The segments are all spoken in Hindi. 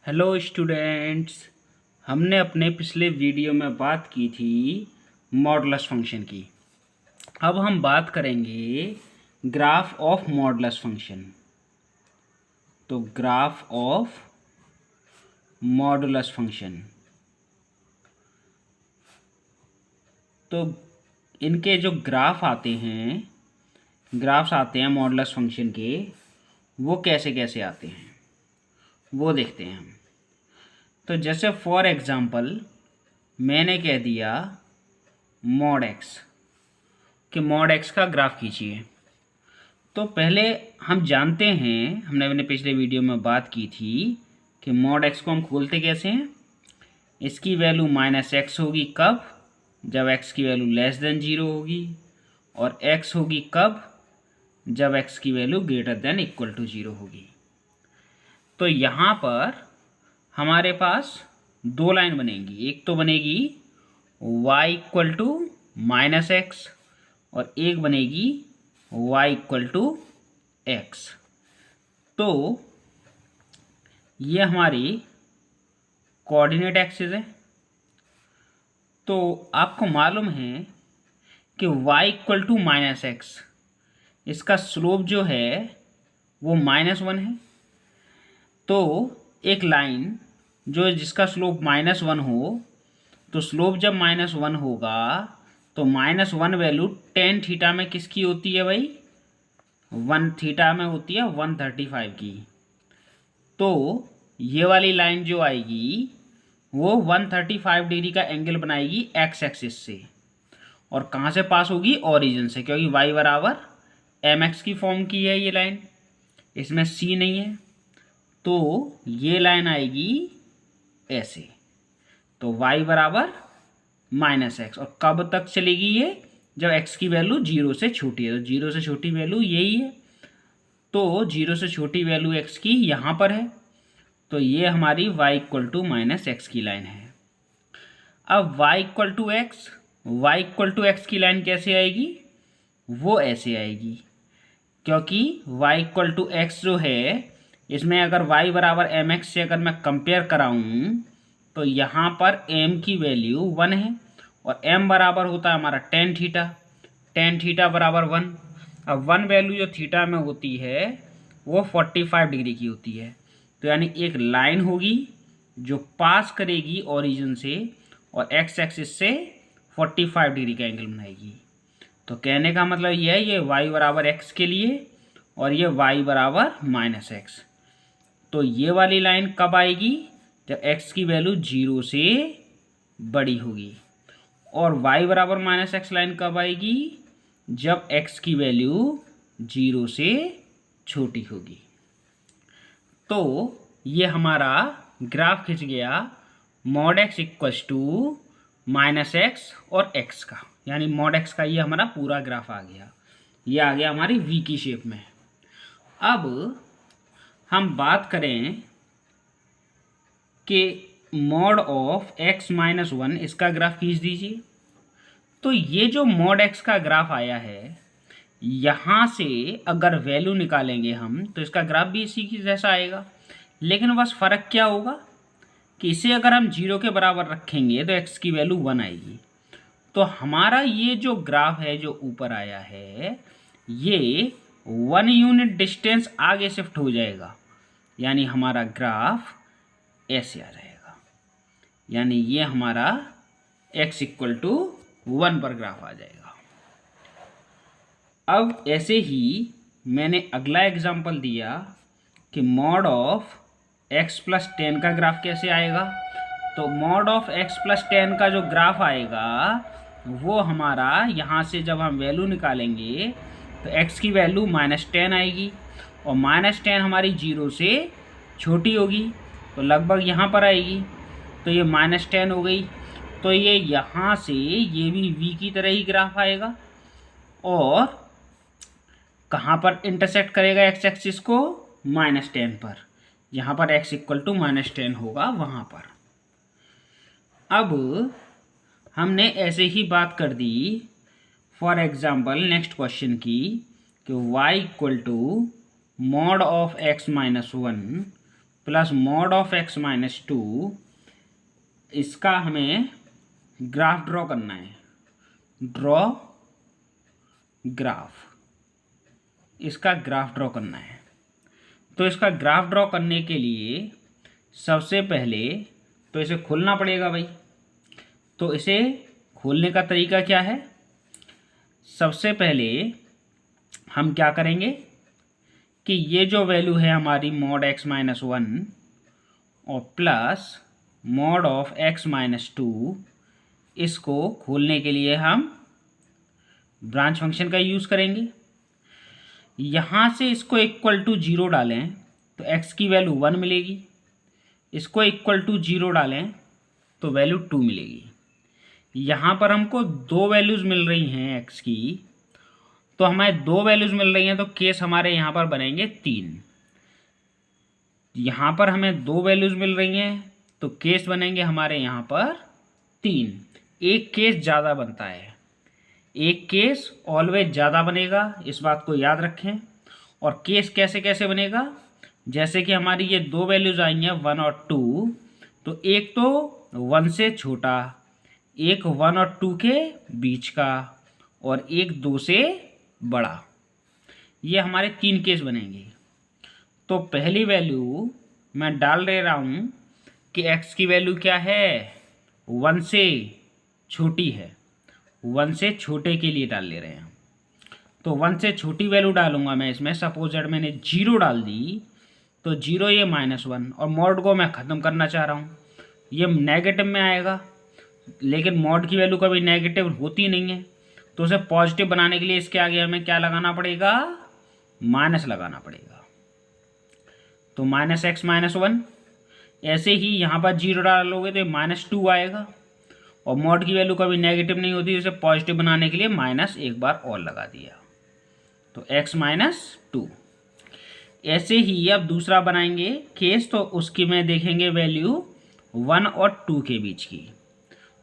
Hello students. हमने अपने पिछले वीडियो में बात की थी मॉडुलस फंक्शन की। अब हम बात करेंगे ग्राफ ऑफ मॉडुलस फंक्शन। तो ग्राफ ऑफ मॉडुलस फंक्शन, तो इनके जो ग्राफ्स आते हैं मॉडुलस फंक्शन के, वो कैसे कैसे आते हैं वो देखते हैं हम। तो जैसे फॉर एग्ज़ाम्पल मैंने कह दिया मॉड एक्स कि मॉड एक्स का ग्राफ खींचिए। तो पहले हम जानते हैं, हमने अपने पिछले वीडियो में बात की थी कि मॉड एक्स को हम खोलते कैसे हैं। इसकी वैल्यू -x होगी कब? जब x की वैल्यू <0 होगी। और x होगी कब? जब x की वैल्यू > 0 होगी। तो यहाँ पर हमारे पास दो लाइन बनेंगी। एक तो बनेगी y = -x और एक बनेगी y = x। तो ये हमारी कोऑर्डिनेट एक्सिस है। तो आपको मालूम है कि y = -x, इसका स्लोप जो है वो -1 है। तो एक लाइन जिसका स्लोप -1 हो, तो स्लोप जब -1 होगा तो -1 वैल्यू tan थीटा में किसकी होती है भाई? 1 थीटा में होती है 135 की। तो ये वाली लाइन जो आएगी वो 135 डिग्री का एंगल बनाएगी x एक्सिस से। और कहाँ से पास होगी? ओरिजिन से, क्योंकि y बराबर mx की फॉर्म की है ये लाइन, इसमें c नहीं है। तो ये लाइन आएगी ऐसे। तो y बराबर -x, और कब तक चलेगी ये? जब x की वैल्यू 0 से छोटी है। तो 0 से छोटी वैल्यू यही है। तो 0 से छोटी वैल्यू x की यहाँ पर है। तो ये हमारी y = -x की लाइन है। अब y = x की लाइन कैसे आएगी? वो ऐसे आएगी, क्योंकि y = x जो है, इसमें अगर y बराबर mx से अगर मैं कंपेयर कराऊँ तो यहाँ पर m की वैल्यू 1 है और m बराबर होता है हमारा tan थीटा। tan थीटा बराबर 1। अब 1 वैल्यू जो थीटा में होती है वो 45 डिग्री की होती है। तो यानी एक लाइन होगी जो पास करेगी ओरिजिन से और x एक्सिस से 45 डिग्री का एंगल बनाएगी। तो कहने का मतलब ये है, ये y बराबर x के लिए और ये y बराबर -x। तो ये वाली लाइन कब आएगी? जब x की वैल्यू 0 से बड़ी होगी। और y बराबर -x लाइन कब आएगी? जब x की वैल्यू 0 से छोटी होगी। तो ये हमारा ग्राफ खिंच गया मॉड x = -x और x का, यानी मॉड x का ये हमारा पूरा ग्राफ आ गया। ये आ गया हमारी v की शेप में। अब हम बात करें कि मॉड ऑफ x - 1, इसका ग्राफ खींच दीजिए। तो ये जो मॉड x का ग्राफ आया है, यहाँ से अगर वैल्यू निकालेंगे हम तो इसका ग्राफ भी इसी की जैसा आएगा। लेकिन बस फ़र्क क्या होगा कि इसे अगर हम 0 के बराबर रखेंगे तो x की वैल्यू 1 आएगी। तो हमारा ये जो ग्राफ है जो ऊपर आया है, ये 1 यूनिट डिस्टेंस आगे शिफ्ट हो जाएगा। यानी हमारा ग्राफ ऐसे आ जाएगा। यानी ये हमारा x = 1 पर ग्राफ आ जाएगा। अब ऐसे ही मैंने अगला एग्जांपल दिया कि मॉड ऑफ x + 10 का ग्राफ कैसे आएगा। तो मॉड ऑफ x + 10 का जो ग्राफ आएगा वो हमारा, यहाँ से जब हम वैल्यू निकालेंगे तो x की वैल्यू -10 आएगी और -10 हमारी 0 से छोटी होगी, तो लगभग यहाँ पर आएगी। तो ये -10 हो गई। तो ये यहाँ से ये भी v की तरह ही ग्राफ आएगा और कहाँ पर इंटरसेक्ट करेगा x एक्सिस को? -10 पर। यहाँ पर x = -10 होगा वहाँ पर। अब हमने ऐसे ही बात कर दी फॉर एग्जांपल नेक्स्ट क्वेश्चन की कि y = mod of x - 1 plus mod of x minus 2, इसका हमें ग्राफ ड्रॉ करना है। ड्रॉ ग्राफ, इसका ग्राफ ड्रॉ करना है। तो इसका ग्राफ ड्रॉ करने के लिए सबसे पहले तो इसे खोलना पड़ेगा भाई। तो इसे खोलने का तरीका क्या है? सबसे पहले हम क्या करेंगे कि ये जो वैल्यू है हमारी मॉड x माइनस 1 और plus mod of x minus 2, इसको खोलने के लिए हम ब्रांच फंक्शन का यूज़ करेंगे। यहाँ से इसको इक्वल टू 0 डालें तो x की वैल्यू 1 मिलेगी, इसको इक्वल टू 0 डालें तो वैल्यू 2 मिलेगी। यहाँ पर हमको दो वैल्यूज़ मिल रही हैं x की, तो हमें दो वैल्यूज़ मिल रही हैं तो केस हमारे यहाँ पर बनेंगे 3। यहाँ पर हमें दो वैल्यूज़ मिल रही हैं तो केस बनेंगे हमारे यहाँ पर 3। एक केस ज़्यादा बनता है, एक केस ऑलवेज ज़्यादा बनेगा, इस बात को याद रखें। और केस कैसे कैसे बनेगा? जैसे कि हमारी ये दो वैल्यूज़ आई हैं 1 और 2, तो एक तो 1 से छोटा, एक 1 और 2 के बीच का, और एक 2 से बड़ा। ये हमारे 3 केस बनेंगे। तो पहली वैल्यू मैं डाल दे रहा हूँ कि x की वैल्यू क्या है? 1 से छोटी है, 1 से छोटे के लिए डाल ले रहे हैं। तो 1 से छोटी वैल्यू डालूंगा मैं इसमें। सपोज दैट मैंने 0 डाल दी, तो 0 ये -1, और मॉड को मैं ख़त्म करना चाह रहा हूँ। ये नेगेटिव में आएगा, लेकिन मॉड की वैल्यू कभी नेगेटिव होती नहीं है, तो उसे पॉजिटिव बनाने के लिए इसके आगे हमें क्या लगाना पड़ेगा? माइनस लगाना पड़ेगा। तो -x माइनस 1। ऐसे ही यहाँ पर 0 डालोगे तो -2 आएगा, और मॉड की वैल्यू कभी नेगेटिव नहीं होती, उसे पॉजिटिव बनाने के लिए माइनस एक बार और लगा दिया, तो x माइनस 2। ऐसे ही अब दूसरा बनाएंगे केस, तो उसकी में देखेंगे वैल्यू 1 और 2 के बीच की।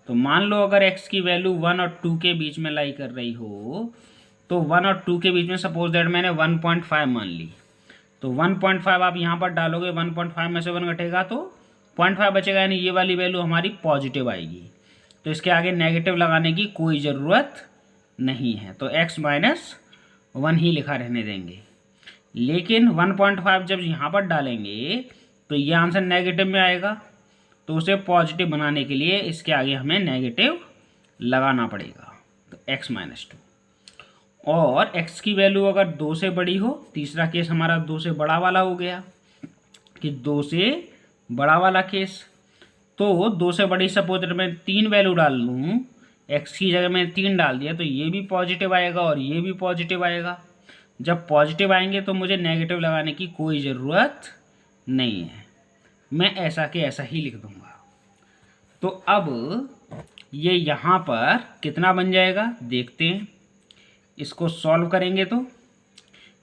तो मान लो अगर x की वैल्यू 1 और 2 के बीच में लाई कर रही हो, तो 1 और 2 के बीच में सपोज दैट मैंने 1.5 मान ली, तो 1.5 आप यहाँ पर डालोगे, 1.5 में से 1 घटेगा तो 0.5 बचेगा, यानी ये वाली वैल्यू हमारी पॉजिटिव आएगी। तो इसके आगे नेगेटिव लगाने की कोई ज़रूरत नहीं है, तो x माइनस 1 ही लिखा रहने देंगे। लेकिन 1.5 जब यहाँ पर डालेंगे तो ये आंसर नेगेटिव में आएगा, तो उसे पॉजिटिव बनाने के लिए इसके आगे हमें नेगेटिव लगाना पड़ेगा, तो x माइनस 2। और x की वैल्यू अगर 2 से बड़ी हो, तीसरा केस हमारा 2 से बड़ा वाला हो गया कि 2 से बड़ा वाला केस, तो 2 से बड़ी सपोज मैं 3 वैल्यू डाल लूँ, x की जगह मैंने 3 डाल दिया, तो ये भी पॉजिटिव आएगा और ये भी पॉजिटिव आएगा। जब पॉजिटिव आएंगे तो मुझे नेगेटिव लगाने की कोई ज़रूरत नहीं है, मैं ऐसा के ऐसा ही लिख दूंगा। तो अब ये यहाँ पर कितना बन जाएगा देखते हैं। इसको सॉल्व करेंगे तो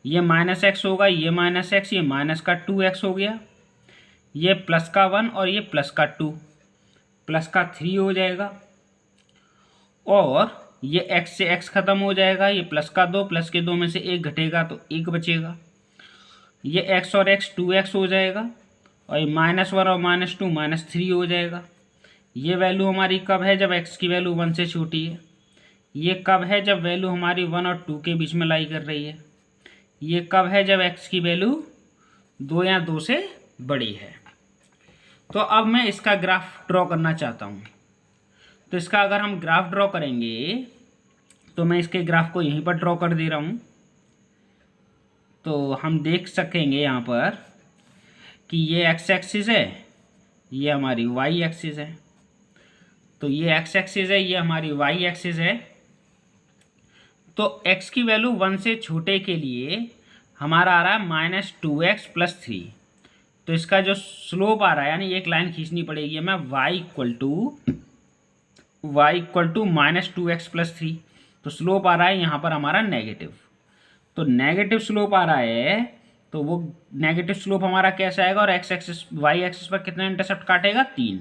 ये -x होगा, ये -x, ये माइनस का 2x हो गया, ये प्लस का 1 और ये प्लस का 2, प्लस का 3 हो जाएगा, और ये x से x ख़त्म हो जाएगा, ये प्लस का 2, प्लस के 2 में से 1 घटेगा तो 1 बचेगा, ये x और x 2x हो जाएगा, और ये -1 और -2 -3 हो जाएगा। ये वैल्यू हमारी कब है? जब x की वैल्यू 1 से छोटी है। ये कब है? जब वैल्यू हमारी 1 और 2 के बीच में लाई कर रही है। ये कब है? जब x की वैल्यू 2 या 2 से बड़ी है। तो अब मैं इसका ग्राफ ड्रॉ करना चाहता हूँ। तो इसका अगर हम ग्राफ ड्रॉ करेंगे तो मैं इसके ग्राफ को यहीं पर ड्रॉ कर दे रहा हूँ। तो हम देख सकेंगे यहाँ पर कि ये x एक्सिस है, ये हमारी y एक्सिस है। तो ये x एक्सिस है, ये हमारी y एक्सिस है। तो x की वैल्यू 1 से छोटे के लिए हमारा आ रहा है -2x + 3। तो इसका जो स्लोप आ रहा है, यानी एक लाइन खींचनी पड़ेगी हमें, y इक्वल टू -2x + 3। तो स्लोप आ रहा है यहाँ पर हमारा नेगेटिव। तो नेगेटिव स्लोप आ रहा है, तो वो नेगेटिव स्लोप हमारा कैसा आएगा, और x एक्सिस y एक्सिस पर कितना इंटरसेप्ट काटेगा? 3।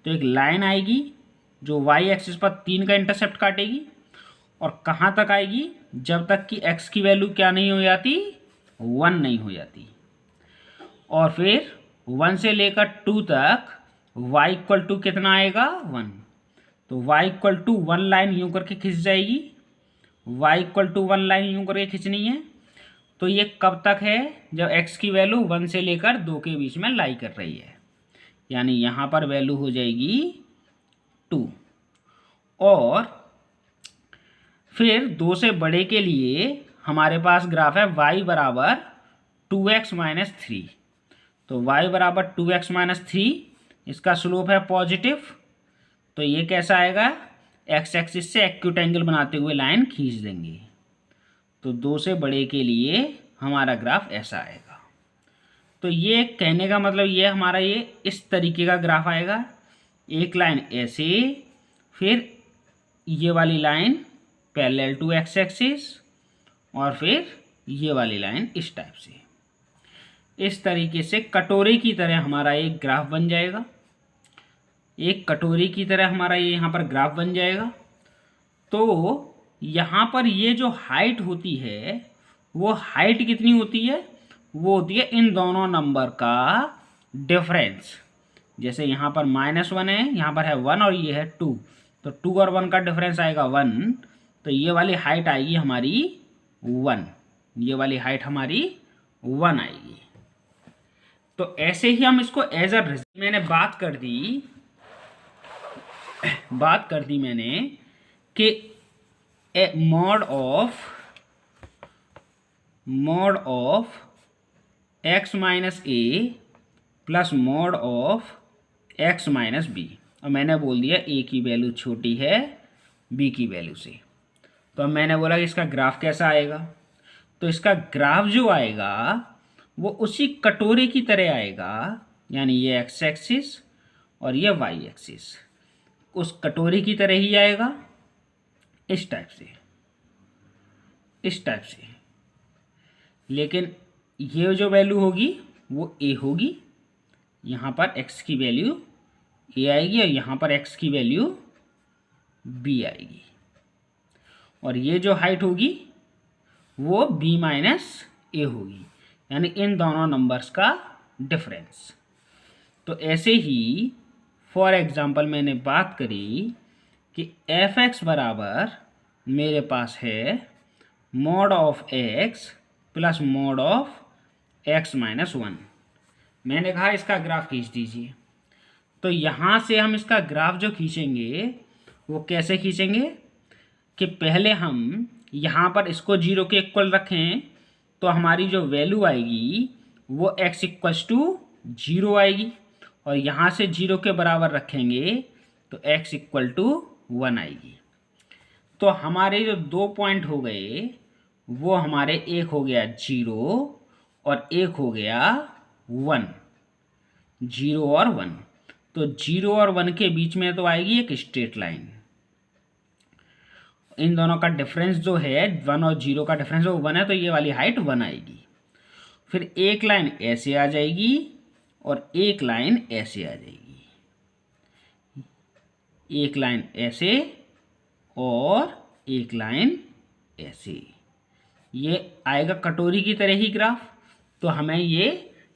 तो एक लाइन आएगी जो y एक्सिस पर 3 का इंटरसेप्ट काटेगी, और कहाँ तक आएगी? जब तक कि x की वैल्यू क्या नहीं हो जाती? 1 नहीं हो जाती। और फिर 1 से लेकर 2 तक y इक्वल टू कितना आएगा 1। तो y इक्वल टू 1 लाइन यूँ करके खिंच जाएगी, y इक्वल टू 1 लाइन यूँ करके खिंचनी है। तो ये कब तक है, जब x की वैल्यू 1 से लेकर 2 के बीच में लाई कर रही है, यानी यहाँ पर वैल्यू हो जाएगी 2। और फिर 2 से बड़े के लिए हमारे पास ग्राफ है y बराबर 2x माइनस 3। तो y बराबर 2x माइनस 3, इसका स्लोप है पॉजिटिव। तो ये कैसा आएगा, x एक्सिस से एक्यूट एंगल बनाते हुए लाइन खींच देंगे। तो 2 से बड़े के लिए हमारा ग्राफ ऐसा आएगा। तो ये कहने का मतलब ये हमारा ये इस तरीके का ग्राफ आएगा, एक लाइन ऐसे, फिर ये वाली line parallel to x axis, और फिर ये वाली लाइन इस टाइप से, इस तरीके से कटोरे की तरह हमारा एक ग्राफ बन जाएगा। एक कटोरी की तरह हमारा ये यहाँ पर ग्राफ बन जाएगा। तो यहाँ पर ये जो हाइट होती है, वो हाइट कितनी होती है, वो होती है इन दोनों नंबर का डिफरेंस। जैसे यहाँ पर -1 है, यहाँ पर है 1 और ये है 2, तो 2 और 1 का डिफरेंस आएगा 1। तो ये वाली हाइट आएगी हमारी 1, ये वाली हाइट हमारी 1 आएगी। तो ऐसे ही हम इसको एज अ मैंने बात कर दी मैंने कि mod of x minus a plus mod of x minus b, और मैंने बोल दिया a की वैल्यू छोटी है b की वैल्यू से। तो अब मैंने बोला कि इसका ग्राफ कैसा आएगा। तो इसका ग्राफ जो आएगा वो उसी कटोरे की तरह आएगा, यानी ये x एक्सिस और ये y एक्सिस उस कटोरे की तरह ही आएगा, इस टाइप से। लेकिन ये जो वैल्यू होगी वो a होगी, यहाँ पर x की वैल्यू a आएगी और यहाँ पर x की वैल्यू b आएगी, और ये जो हाइट होगी वो b माइनस a होगी, यानी इन दोनों नंबर्स का डिफरेंस। तो ऐसे ही फॉर एग्जांपल मैंने बात करी कि f(x) बराबर मेरे पास है mod of x plus mod of x minus 1। मैंने कहा इसका ग्राफ खींच दीजिए। तो यहाँ से हम इसका ग्राफ जो खींचेंगे वो कैसे खींचेंगे कि पहले हम यहाँ पर इसको 0 के इक्वल रखें, तो हमारी जो वैल्यू आएगी वो x इक्वल्स टू 0 आएगी, और यहाँ से 0 के बराबर रखेंगे तो x इक्वल टू 1 आएगी। तो हमारे जो 2 पॉइंट हो गए वो हमारे, एक हो गया 0 और एक हो गया 1, 0 और 1। तो 0 और 1 के बीच में तो आएगी एक स्ट्रेट लाइन। इन दोनों का डिफरेंस जो है 1 और 0 का डिफरेंस वो 1 है, तो ये वाली हाइट 1 आएगी। फिर एक लाइन ऐसे आ जाएगी और एक लाइन ऐसे आ जाएगी, एक लाइन ऐसे और एक लाइन ऐसे, ये आएगा कटोरी की तरह ही ग्राफ। तो हमें ये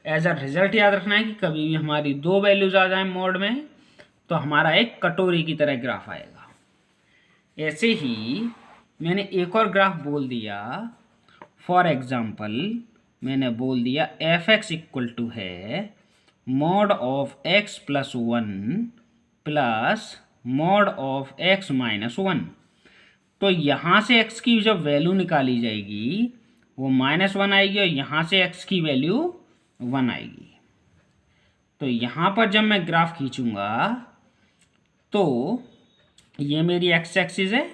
एज अ रिजल्ट याद रखना है कि कभी भी हमारी 2 वैल्यूज आ जाए मोड में तो हमारा एक कटोरी की तरह ग्राफ आएगा। ऐसे ही मैंने एक और ग्राफ बोल दिया, फॉर एग्जांपल मैंने बोल दिया f(x) इक्वल टू है mod of x plus 1 plus mod of x minus 1। तो यहाँ से x की जब वैल्यू निकाली जाएगी वो -1 आएगी, और यहाँ से x की वैल्यू 1 आएगी। तो यहाँ पर जब मैं ग्राफ खींचूंगा तो ये मेरी x एक्सिस है,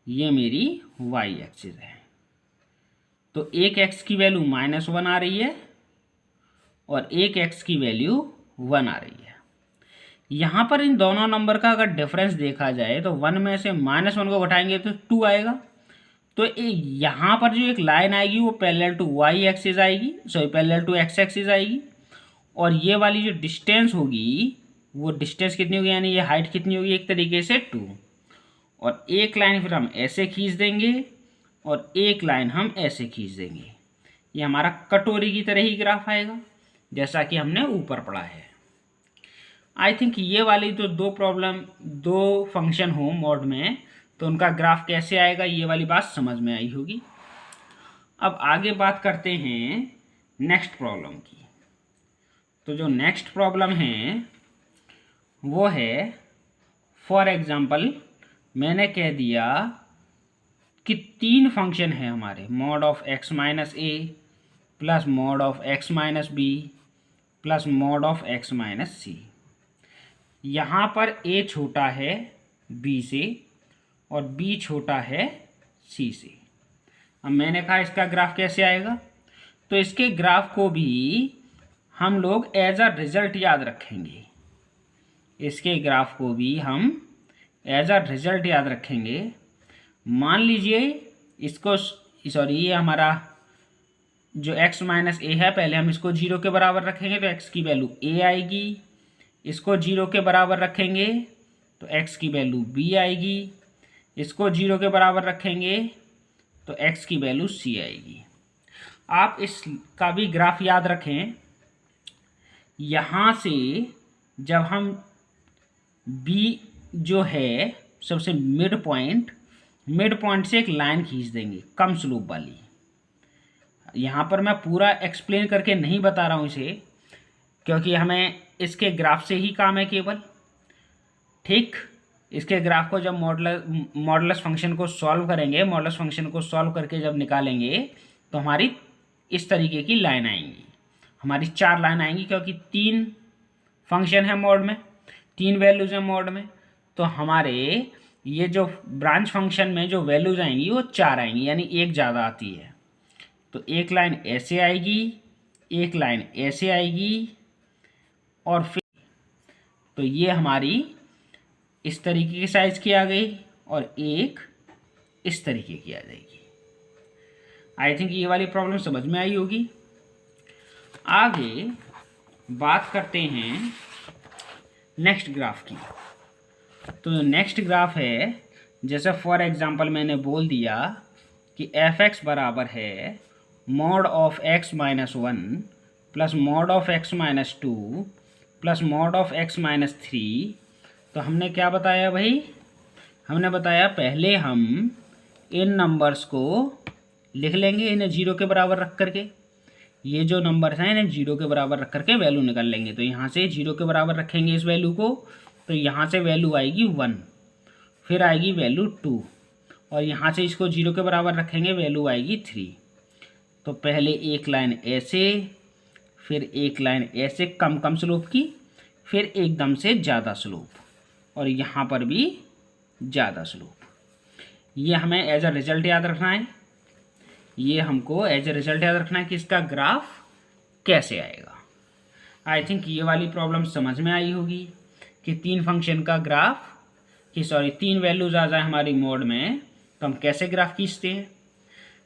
ये मेरी y एक्सिस है। तो एक x की वैल्यू -1 आ रही है और एक x की वैल्यू 1 आ रही है। यहाँ पर इन दोनों नंबर का अगर डिफरेंस देखा जाए तो 1 में से -1 को घटाएंगे तो 2 आएगा। तो यहाँ पर जो एक लाइन आएगी वो पैरेलल टू y एक्सिस आएगी, sorry parallel to x axis आएगी, और ये वाली जो डिस्टेंस होगी वो डिस्टेंस कितनी होगी, यानी ये हाइट कितनी होगी, एक तरीके से 2। और एक लाइन फिर हम ऐसे खींच देंगे और एक लाइन हम ऐसे खींच देंगे, ये हमारा कटोरी की तरह ही ग्राफ आएगा। जैसा कि हमने ऊपर पढ़ा है। आई थिंक ये वाली जो दो फंक्शन हो मॉड में, तो उनका ग्राफ कैसे आएगा, ये वाली बात समझ में आई होगी। अब आगे बात करते हैं नेक्स्ट प्रॉब्लम की। तो जो नेक्स्ट प्रॉब्लम है वो है, फॉर एग्जांपल मैंने कह दिया कि 3 फंक्शन है हमारे, mod of x minus a plus mod of x minus b plus mod of x minus c. यहाँ पर a छोटा है b से और b छोटा है c से। अब मैंने कहा इसका ग्राफ कैसे आएगा, तो इसके ग्राफ को भी हम लोग एज अ रिजल्ट याद रखेंगे। इसके ग्राफ को भी हम एज अ रिजल्ट याद रखेंगे। मान लीजिए इसको, सॉरी ये हमारा जो x माइनस ए है, पहले हम इसको 0 के बराबर रखेंगे तो x की वैल्यू a आएगी। इसको 0 के बराबर रखेंगे तो x की वैल्यू b आएगी। इसको 0 के बराबर रखेंगे तो x की वैल्यू c आएगी। आप इसका भी ग्राफ याद रखें। यहाँ से जब हम b जो है सबसे मिड पॉइंट से एक लाइन खींच देंगे कम स्लोप वाली। यहाँ पर मैं पूरा एक्सप्लेन करके नहीं बता रहा हूँ इसे, क्योंकि हमें इसके ग्राफ से ही काम है केवल। ठीक, इसके ग्राफ को जब मॉडुलस फंक्शन को सॉल्व करेंगे, मॉडुलस फंक्शन को सॉल्व करके जब निकालेंगे तो हमारी इस तरीके की लाइन आएंगी, हमारी 4 लाइन आएंगी, क्योंकि 3 फंक्शन है मॉड में, 3 वैल्यूज़ हैं मॉड में। तो हमारे ये जो ब्रांच फंक्शन में जो वैल्यूज़ आएंगी वो 4 आएंगी, यानी एक ज़्यादा आती है। तो एक लाइन ऐसे आएगी, एक लाइन ऐसे आएगी, और फिर तो ये हमारी इस तरीके की साइज की आ गई और एक इस तरीके की आ जाएगी। आई थिंक ये वाली प्रॉब्लम समझ में आई होगी। आगे बात करते हैं नेक्स्ट ग्राफ की। तो नेक्स्ट ग्राफ है, जैसे फॉर एग्जांपल मैंने बोल दिया कि f(x) बराबर है mod of x minus 1 plus mod of x minus 2 plus mod of x minus 3। तो हमने क्या बताया भाई, हमने बताया पहले हम इन नंबर्स को लिख लेंगे, इन्हें 0 के बराबर रख करके। ये जो नंबर्स हैं इन्हें 0 के बराबर रख करके वैल्यू निकाल लेंगे। तो यहाँ से 0 के बराबर रखेंगे इस वैल्यू को, तो यहाँ से वैल्यू आएगी 1, फिर आएगी वैल्यू 2, और यहाँ से इसको 0 के बराबर रखेंगे, वैल्यू आएगी 3। तो पहले एक लाइन ऐसे, फिर एक लाइन ऐसे कम स्लोप की, फिर एकदम से ज़्यादा स्लोप, और यहाँ पर भी ज़्यादा स्लोप। ये हमें एज अ रिजल्ट याद रखना है, ये हमको एज ए रिजल्ट याद रखना है कि इसका ग्राफ कैसे आएगा। आई थिंक ये वाली प्रॉब्लम समझ में आई होगी कि 3 फंक्शन का ग्राफ, कि सॉरी 3 वैल्यूज़ आ जाए हमारी मोड में तो हम कैसे ग्राफ खींचते हैं।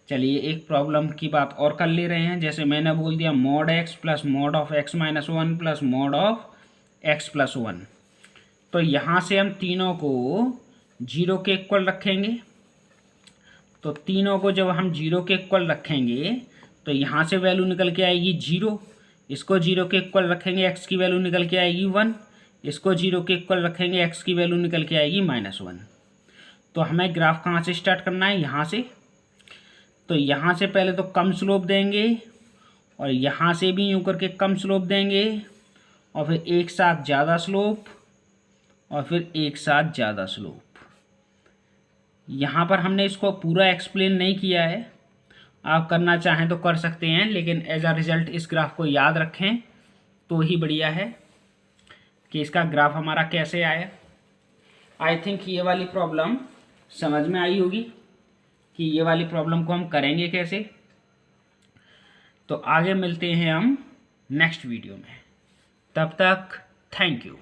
चलिए एक प्रॉब्लम की बात और कर ले रहे हैं। जैसे मैंने बोल दिया mod x plus mod of x minus 1 plus mod of x plus 1। तो यहाँ से हम तीनों को 0 के इक्वल रखेंगे। तो तीनों को जब हम 0 के इक्वल रखेंगे तो यहाँ से वैल्यू निकल के आएगी 0, इसको 0 के इक्वल रखेंगे x की वैल्यू निकल के आएगी 1, इसको 0 के इक्वल रखेंगे x की वैल्यू निकल के आएगी -1। तो हमें ग्राफ कहाँ से स्टार्ट करना है, यहाँ से। तो यहाँ से पहले तो कम स्लोप देंगे, और यहाँ से भी यूँ करके कम स्लोप देंगे, और फिर एक साथ ज़्यादा स्लोप, और फिर एक साथ ज़्यादा स्लोप। यहाँ पर हमने इसको पूरा एक्सप्लेन नहीं किया है, आप करना चाहें तो कर सकते हैं, लेकिन एज अ रिज़ल्ट इस ग्राफ को याद रखें तो ही बढ़िया है कि इसका ग्राफ हमारा कैसे आया। आई थिंक ये वाली प्रॉब्लम समझ में आई होगी कि ये वाली प्रॉब्लम को हम करेंगे कैसे। तो आगे मिलते हैं हम नेक्स्ट वीडियो में, तब तक थैंक यू।